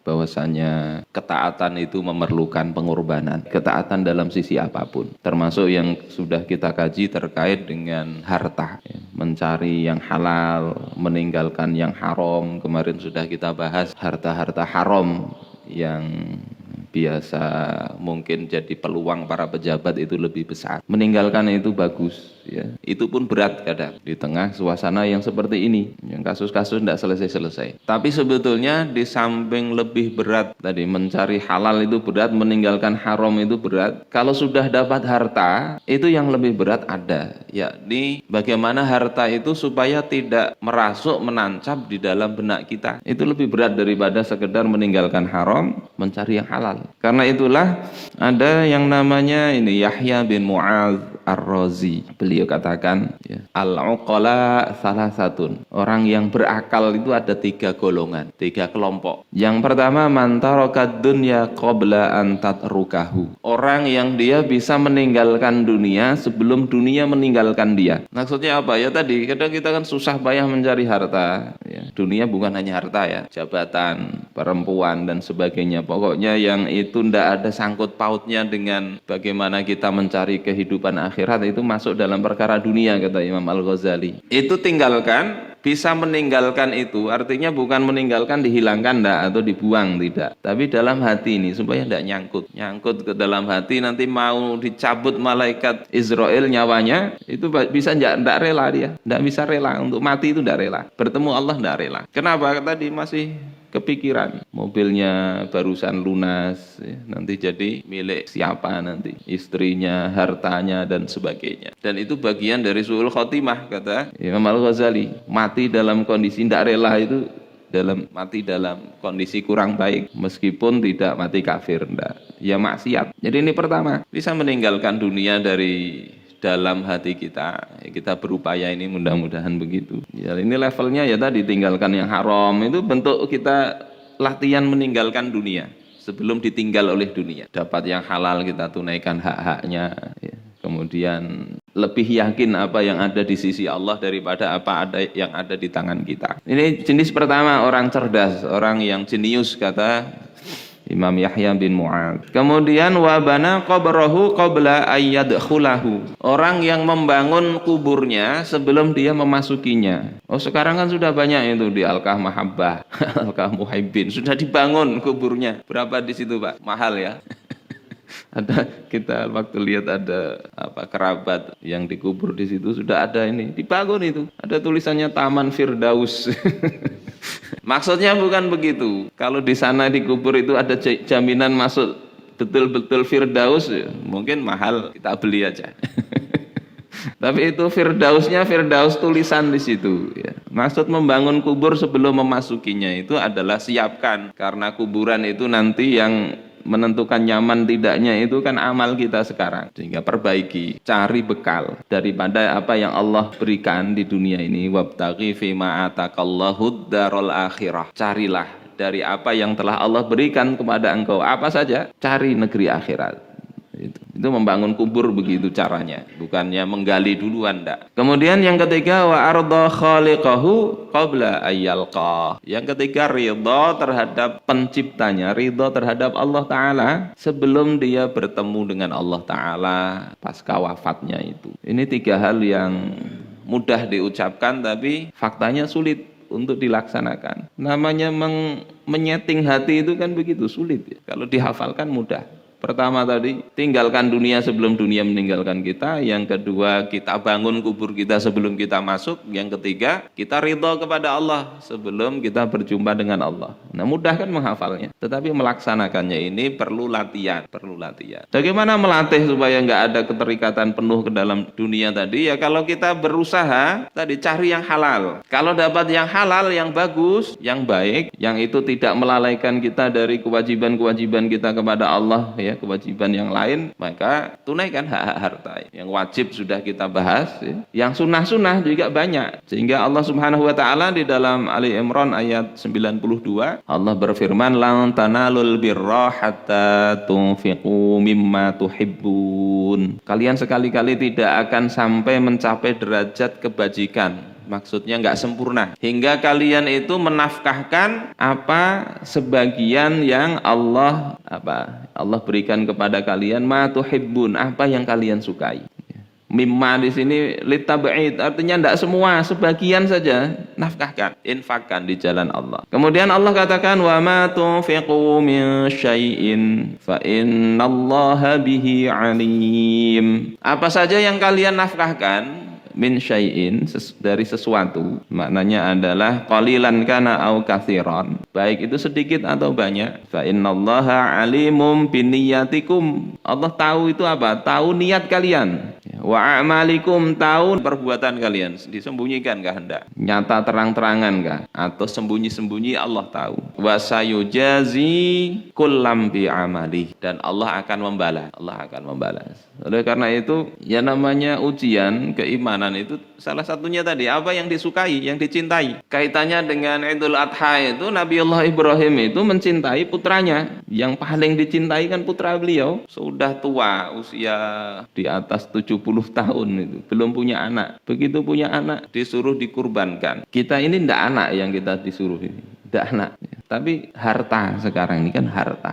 bahwasanya ketaatan itu memerlukan pengorbanan, ketaatan dalam sisi apapun, termasuk yang sudah kita kaji terkait dengan harta, mencari yang halal, meninggalkan yang haram. Kemarin sudah kita bahas harta-harta haram yang biasa mungkin jadi peluang para pejabat itu lebih besar. Meninggalkan itu bagus, ya. Itu pun berat kadang di tengah suasana yang seperti ini, yang kasus-kasus tidak selesai-selesai. Tapi sebetulnya di samping lebih berat tadi mencari halal itu berat, meninggalkan haram itu berat. Kalau sudah dapat harta, itu yang lebih berat ada, yakni bagaimana harta itu supaya tidak merasuk, menancap di dalam benak kita. Itu lebih berat daripada sekedar meninggalkan haram, mencari yang halal. Karena itulah ada yang namanya ini Yahya bin Mu'adz Ar-Razi. Beliau katakan, ya, al-uqala salasatun. Orang yang berakal itu ada 3 golongan, 3 kelompok. Yang pertama, man tarakad dunya qabla an tatrukahu. Orang yang dia bisa meninggalkan dunia sebelum dunia meninggalkan dia. Maksudnya apa? Ya tadi, kadang kita kan susah payah mencari harta, ya. Dunia bukan hanya harta, ya, jabatan, perempuan dan sebagainya. Pokoknya yang itu tidak ada sangkut pautnya dengan bagaimana kita mencari kehidupan akhirat, itu masuk dalam perkara dunia, kata Imam Al-Ghazali. Itu tinggalkan, bisa meninggalkan itu artinya bukan meninggalkan dihilangkan enggak, atau dibuang, tidak, tapi dalam hati ini supaya tidak nyangkut ke dalam hati. Nanti mau dicabut malaikat Israel nyawanya, itu bisa enggak rela, dia enggak bisa rela untuk mati, itu enggak rela, bertemu Allah enggak rela. Kenapa? Tadi masih kepikiran mobilnya barusan lunas, ya, nanti jadi milik siapa nanti, istrinya, hartanya dan sebagainya. Dan itu bagian dari su'ul khotimah, kata Imam Al-Ghazali. Mati dalam kondisi tidak rela itu mati dalam kondisi kurang baik, meskipun tidak mati kafir, enggak, ya maksiat. Jadi ini pertama, bisa meninggalkan dunia dari dalam hati kita. Kita berupaya ini, mudah-mudahan begitu. Ya, ini levelnya ya tadi, tinggalkan yang haram, itu bentuk kita latihan meninggalkan dunia sebelum ditinggal oleh dunia. Dapat yang halal, kita tunaikan hak-haknya, ya. Kemudian lebih yakin apa yang ada di sisi Allah daripada apa yang ada di tangan kita. Ini jenis pertama, orang cerdas, orang yang jenius, kata Imam Yahya bin Mu'adz. Kemudian wabana qabrahu qabla ayyadkhulahu. Orang yang membangun kuburnya sebelum dia memasukinya. Oh, sekarang kan sudah banyak itu di Alkah Mahabbah, Alkah Muhibbin, sudah dibangun kuburnya. Berapa di situ, Pak? Mahal, ya. Ada, kita waktu lihat ada kerabat yang dikubur di situ, sudah ada ini dibangun, itu ada tulisannya Taman Firdaus. Maksudnya bukan begitu. Kalau di sana dikubur itu ada jaminan masuk betul-betul Firdaus, ya, mungkin mahal, kita beli aja. Tapi itu Firdausnya Firdaus tulisan di situ, ya. Maksud membangun kubur sebelum memasukinya itu adalah siapkan, karena kuburan itu nanti yang menentukan nyaman tidaknya itu kan amal kita sekarang. Sehingga perbaiki, cari bekal daripada apa yang Allah berikan di dunia ini. Wabtaghi fima atakallahu darul akhirah. Carilah dari apa yang telah Allah berikan kepada engkau, apa saja, cari negeri akhirat. Itu membangun kubur begitu caranya, bukannya menggali duluan, enggak. Kemudian yang ketiga, wa arda khaliqahu qabla ayyalqah. Yang ketiga, ridha terhadap penciptanya, ridha terhadap Allah Ta'ala sebelum dia bertemu dengan Allah Ta'ala pasca wafatnya itu. Ini 3 hal yang mudah diucapkan tapi faktanya sulit untuk dilaksanakan. Namanya menyeting hati itu kan begitu sulit, ya. Kalau dihafalkan mudah. Pertama tadi, tinggalkan dunia sebelum dunia meninggalkan kita. Yang kedua, kita bangun kubur kita sebelum kita masuk. Yang ketiga, kita ridha kepada Allah sebelum kita berjumpa dengan Allah. Nah, mudah kan menghafalnya, tetapi melaksanakannya ini perlu latihan, Bagaimana melatih supaya nggak ada keterikatan penuh ke dalam dunia tadi? Ya kalau kita berusaha tadi cari yang halal. Kalau dapat yang halal, yang bagus, yang baik, yang itu tidak melalaikan kita dari kewajiban-kewajiban kita kepada Allah, ya, kewajiban yang lain, maka tunaikan hak-hak harta. Yang wajib sudah kita bahas, ya. Yang sunnah-sunnah juga banyak. Sehingga Allah Subhanahu wa taala di dalam Ali Imran ayat 92, Allah berfirman, lan tanalul birra hatta tunfiqu mimma tuhibbun. Kalian sekali-kali tidak akan sampai mencapai derajat kebajikan, maksudnya nggak sempurna. Hingga kalian itu menafkahkan apa sebagian yang Allah berikan kepada kalian, ma tuhibbun, apa yang kalian sukai. Mimma di sini litab'id, artinya tidak semua, sebagian saja nafkahkan, infakkan di jalan Allah. Kemudian Allah katakan wa ma tunfiqu min syai'in fa innallaha bihi alim. Apa saja yang kalian nafkahkan min syai'in, dari sesuatu, maknanya adalah qalilan kana au katsiran, baik itu sedikit atau banyak, fa innallaha alimum binniyatikum, Allah tahu itu apa? Tahu niat kalian. Wa a'malikum, tahu perbuatan kalian, disembunyikan kah hendak, nyata terang-terangan kah, atau sembunyi-sembunyi, Allah tahu. Wa sayujazi kullam bi amali, dan Allah akan membalas. Oleh karena itu, ya namanya ujian keimanan itu salah satunya tadi, apa yang disukai, yang dicintai. Kaitannya dengan Idul Adha itu, Nabiullah Ibrahim itu mencintai putranya. Yang paling dicintai kan putra beliau, sudah tua, usia di atas 70 tahun itu, belum punya anak. Begitu punya anak, disuruh dikurbankan. Kita ini ndak anak yang kita disuruh ini, ndak anak. Tapi harta sekarang ini kan harta.